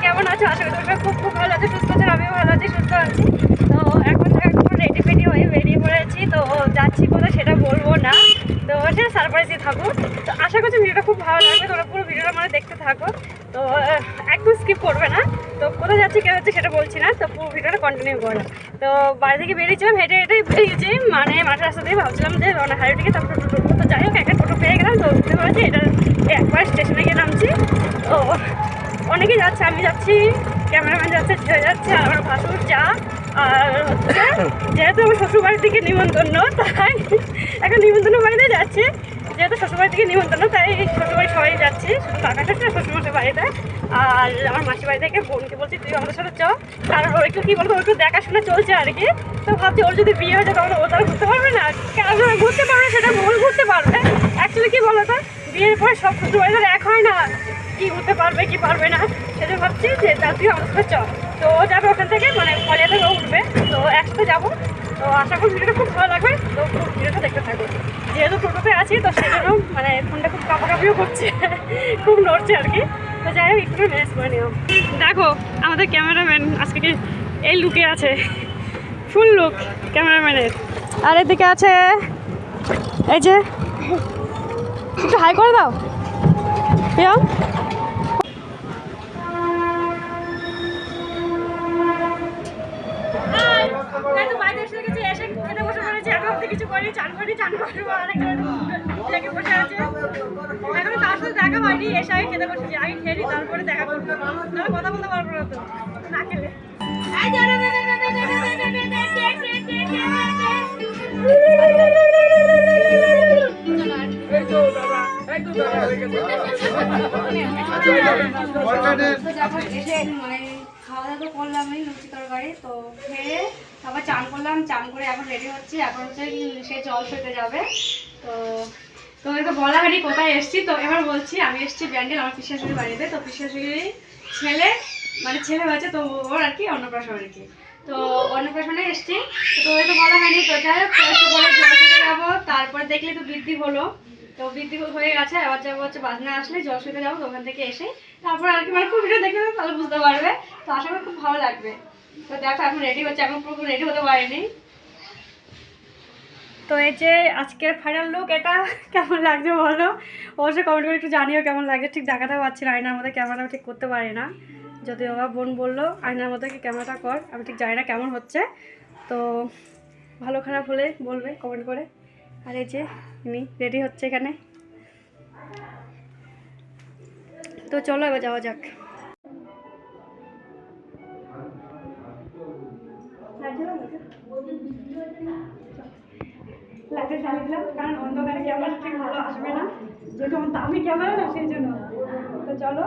কেমন আছো? আশা করি তোমরা খুব ভালো আছো, সুস্থ আছো। আমিও ভালো আছি, সুস্থ আছি। তো এখন রেডি ফেডি হয়ে বেরিয়ে পড়েছি। তো যাচ্ছি কোথায় সেটা বলবো না, তো সেটা সারপ্রাইজই থাকুক। তো আশা করছি ভিডিওটা খুব ভালো লাগবে, তোমরা পুরো ভিডিওটা মানে দেখতে থাকো। তো একদম স্কিপ করবে না। তো কোথায় যাচ্ছি কেন হচ্ছে সেটা বলছি না, তো পুরো ভিডিওটা কন্টিনিউ করো। তো বাড়ি থেকে বেরিয়েছিলাম, হেঁটে হেঁটেই বেরিয়েছি, মানে মাঠের রাস্তা দিয়ে ভাবছিলাম যে হাইওয়ে থেকে তারপর টোটো টোটো। তো যাই হোক একটা টোটো পেয়ে গেলাম। তো বুঝতে পারছি এটা একবার স্টেশনে গিয়ে নামছি। তো অনেকেই যাচ্ছে, আমি যাচ্ছি, ক্যামেরাম্যান যাচ্ছে, ছেলে যাচ্ছে, আর আমার ভাসুর যা। আর হচ্ছে যেহেতু আমার শ্বশুরবাড়ির দিকে নিমন্ত্রণ, তাই এখন নিমন্ত্রণ বাড়িতে যাচ্ছে। যেহেতু শ্বশুরবাড়ি থেকে নিমন্ত্রণ, তাই শ্বশুরবাড়ি সবাই যাচ্ছি, শুধু কাকা শ্বশুর শ্বশুরমশাই বাড়িতে। আর আমার মাসির বাড়ি থেকে বোনকে বলছি তুই আমাদের সাথে চ। আর ও একটু কী বলতো, একটু দেখাশোনা চলছে আর কি। তো ভাবছি ওর যদি বিয়ে হয়ে যায় তখন ও তারা ঘুরতে পারবে না, কেন ঘুরতে পারবে সেটা ভুল ঘুরতে পারবে। অ্যাকচুয়ালি কী বলো তো, বিয়ের পরে সব শ্বশুরবাড়ি ধরে এক হয় না, কি ঘুরতে পারবে কি পারবে না। সেটা ভাবছি যে তুই আমাদের সাথে চ। তো ও যাবে ওখান থেকে, মানে কলিয়া থেকে উঠবে, তো একসাথে যাবো। তো আশা করি ভিডিওটা খুব ভালো লাগবে, তো খুব ভিডিওটা দেখতে থাকবো। যেহেতু টোটোতে আছি তো সেই জন্য মানে ফোনটা খুব কাঁপাকাঁপিও করছে, খুব নড়ছে আর কি। তো যাই হোক একটু ম্যানেজ করে নিও। দেখো আমাদের ক্যামেরাম্যান আজকে কি এই লুকে আছে, ফুল লুক ক্যামেরাম্যানের। আর এদিকে আছে এই যে, একটু হাই করে দাও প্রিয়ম। কিছু করি, চান করবো, অনেক বসে আছে। এখন তার সাথে দেখা হয়নি, এসে আগে খেতে বসেছি, আগে খেয়ে নি তারপরে দেখা করবো, তাহলে কথা বলতে পারবো না তো না খেলে। খাওয়া দাওয়া তো করলাম লুচি তরকারি, তো খেয়ে আবার চান করলাম, চান করে এখন রেডি হচ্ছে। এখন হচ্ছে সে জল সইতে যাবে। তো তোমাকে তো বলা হয়নি কোথায় এসছি, তো এবার বলছি আমি এসছি ব্যান্ডেল আমার পিসিশাশুড়ির বাড়িতে। তো পিসিশাশুড়ির ছেলে মানে ছেলে হয়েছে, তো ওর আর কি অন্নপ্রাশন আর কি। তো অন্নপ্রাশনে এসছি, তো তোমাকে তো বলা হয়নি। তো যাই হোক করে জল সইতে যাবো, তারপরে দেখলে তো বৃদ্ধি হলো, তো বৃদ্ধি হয়ে গেছে। আবার যাবো হচ্ছে বাজনা আসলে জল সইতে যাবো, তো ওখান থেকে এসে তারপর আর কি মানে খুব ভিডিও দেখে তাহলে বুঝতে পারবে। তো আশা করি খুব ভালো লাগবে। তো দেখো এখন রেডি হচ্ছে, এখন পুরো রেডি হতে পারিনি। তো এই যে আজকের ফাইনাল লুক, এটা কেমন লাগছে বলো, অবশ্যই কমেন্ট করে একটু জানিও কেমন লাগছে। ঠিক দেখাতে পারছি না, আয়নার মধ্যে ক্যামেরাটা ঠিক করতে পারি না, যদিও আমার বোন বললো আয়নার মধ্যে কি ক্যামেরাটা কর, আমি ঠিক জানি না কেমন হচ্ছে। তো ভালো খারাপ হলে বলবে কমেন্ট করে। আর এই যে ইনি রেডি হচ্ছে এখানে। তো চলো এবার যাওয়া যাক। লাইটে জ্বালিয়ে দিলাম, কারণ অন্ধকারে ক্যামেরা ঠিক ভালো আসবে না, যেহেতু আমার দামি ক্যামেরা না সেই জন্য। তো চলো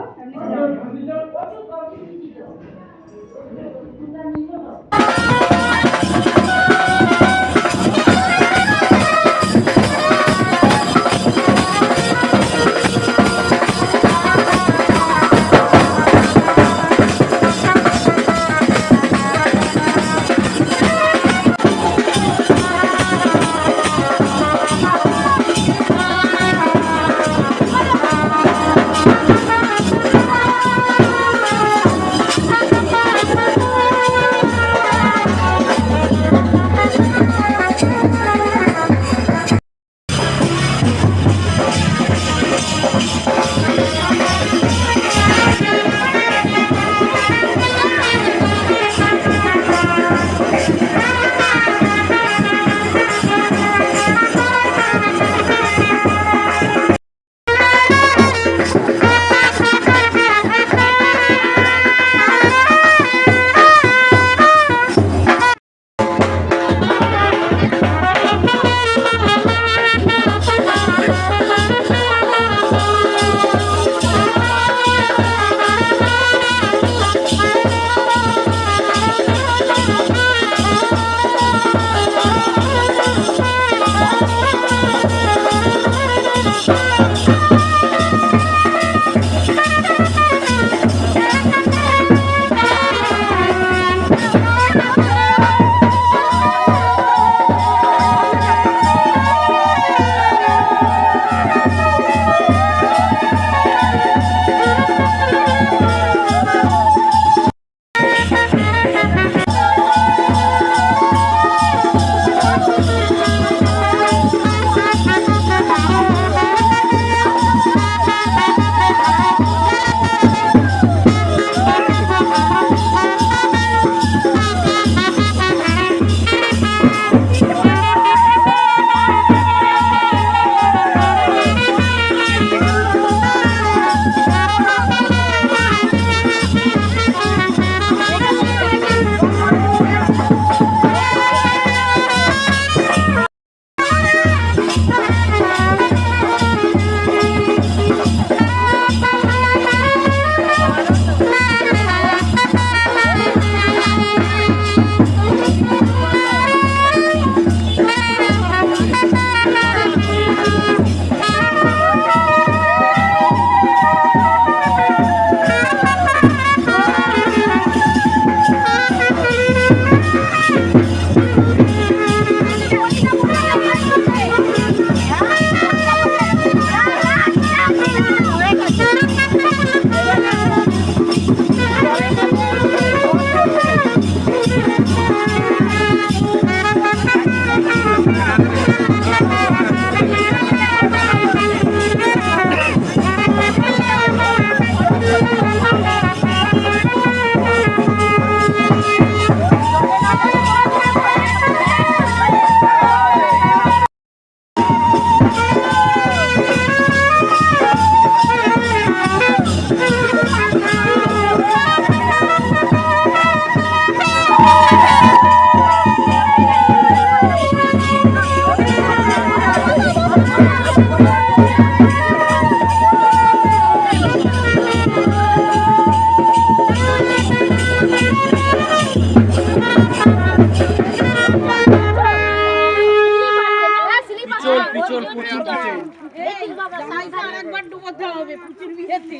আরেকবার ডুবোতে হবে পুচির বিয়েতে।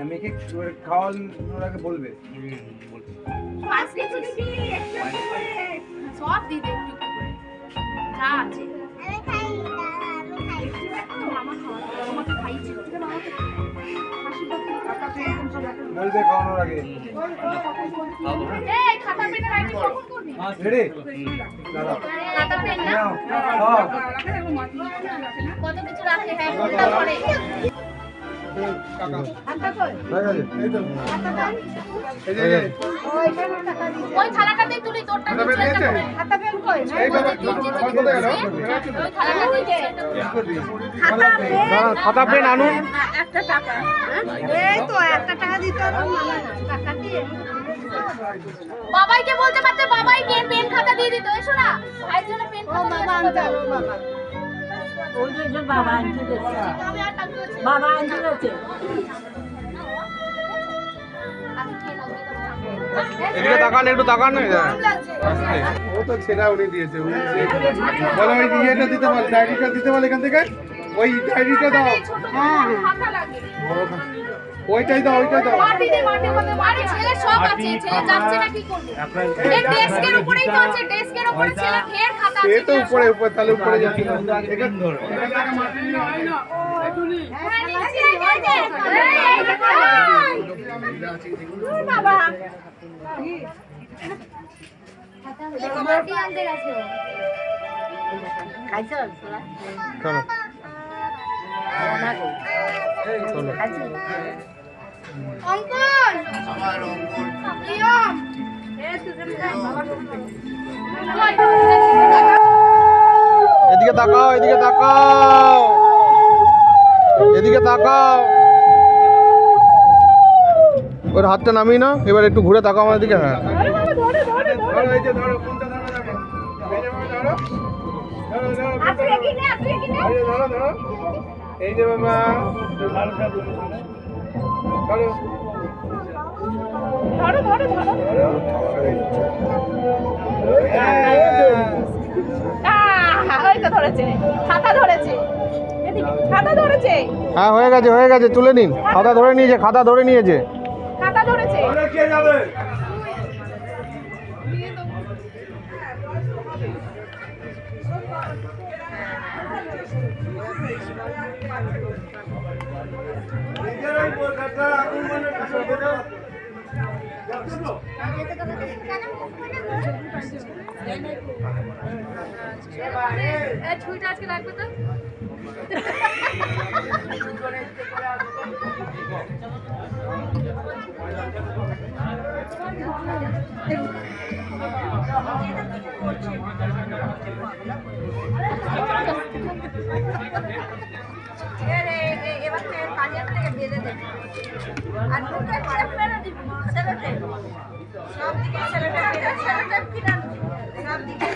মেখে খাওয়ানোর আগে বলবে সব দিতে একটু করে যা আছে আমাকে খাইয়েছি বলবে খাওয়ানোর আগে এই খাতা পেনের আইডি কখন করবি রেডি দাদা খাতা পেন না নাও কত কিছু রাখে হ্যাঁ কোনটা করে কাকা হাতটা কই এই তো এই যে ওই থালাটাতে তুলি তোরটা কিছু একটা করে খাতা পেন কই না এই বাবা আমার কোথায় গেল ওই থালাটাতে যে খাতা পেন আনুন একটা টাকা এই তো একটা টাকা দিতে হবে টাকা দিয়ে বাবাইকে বলতে পারতে বাবাই পেন খাতা দিয়ে দিত এসো না আইজনে পেন খাতা বাবা আনতে হবে বাবা ওই যে বাবা আনতে দিয়েছে আমি আর টাকা দিচ্ছি বাবা আনতে দিয়েছে এদিকে তাকান একটু তাকান না ও তো ছেড়া উনি দিয়েছে উনি বলো ওই ইয়েটা দিতে পারে ডায়েরিটা দিতে পারে এখান থেকে ওই ডায়েরিটা দাও হ্যাঁ খাতা লাগে ওইটাই দাও মাটি মধ্যে মাটি ছেলে সব আছে ছেলে যাচ্ছে না কি করবে এই ডেস্কের উপরেই তো আছে ডেস্কের উপরে ছেলে ফের খাতা আছে সে তো উপরে তাহলে উপরে যাচ্ছে এখান ধর হ্যাঁ নিচে এই বাবা খাতা মাটি আনতে গেছে খাইছো চলো না গো চলো খাইছি অঙ্কন আমার অঙ্কন প্রিয়ম এদিকে তাকাও এদিকে তাকাও এদিকে তাকাও ওর হাতটা নামিয়ে না এবার একটু ঘুরে তাকাও আমার দিকে হ্যাঁ এই যে বাবা হ্যাঁ হয়ে গেছে তুলে নিন খাতা ধরে নিয়েছে ছুঁইটা আজকে লাগবে তো এবার কাজের থেকে বেঁধে দেবে আর দুটো করে ফেলে দিবি সেলোটেপ সব দিকে সেলোটেপ কিনা সব দিকে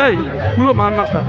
এই পুরো মান্নাটা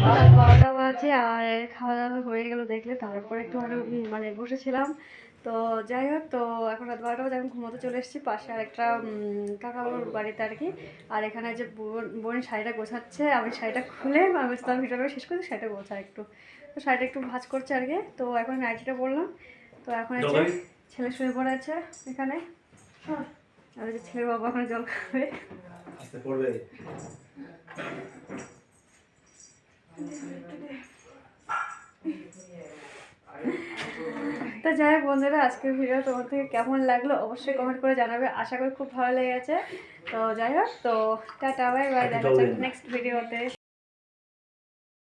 রাত 12টা বাজে আর খাওয়া দাওয়া হয়ে গেল দেখলে, তারপরে একটু মানে বসেছিলাম। তো যাই হোক, তো এখন রাত 12টা বাজে, আমি ঘুমোতে চলে এসেছি পাশে আরেকটা কাকাবাবুর বাড়িতে আর কি। আর এখানে যে বোন শাড়িটা গোছাচ্ছে, আমি শাড়িটা খুলে আমি তার ভিডিওটা শেষ করছি, শাড়িটা গোছা একটু, তো শাড়িটা একটু ভাঁজ করছে আর কি। তো এখন নাইটিটা বললাম, তো এখন হচ্ছে ছেলে শুয়ে পড়ে আছে এখানে। হ্যাঁ, আর যে ছেলের বাবা ওখানে জল খাবে। তো যাই হোক বন্ধুরা, আজকের ভিডিও তোমার থেকে কেমন লাগলো অবশ্যই কমেন্ট করে জানাবে, আশা করি খুব ভালো লেগেছে। তো যাই হোক, তো টাটা, বাই বাই, দেখা যাচ্ছে নেক্সট ভিডিওতে।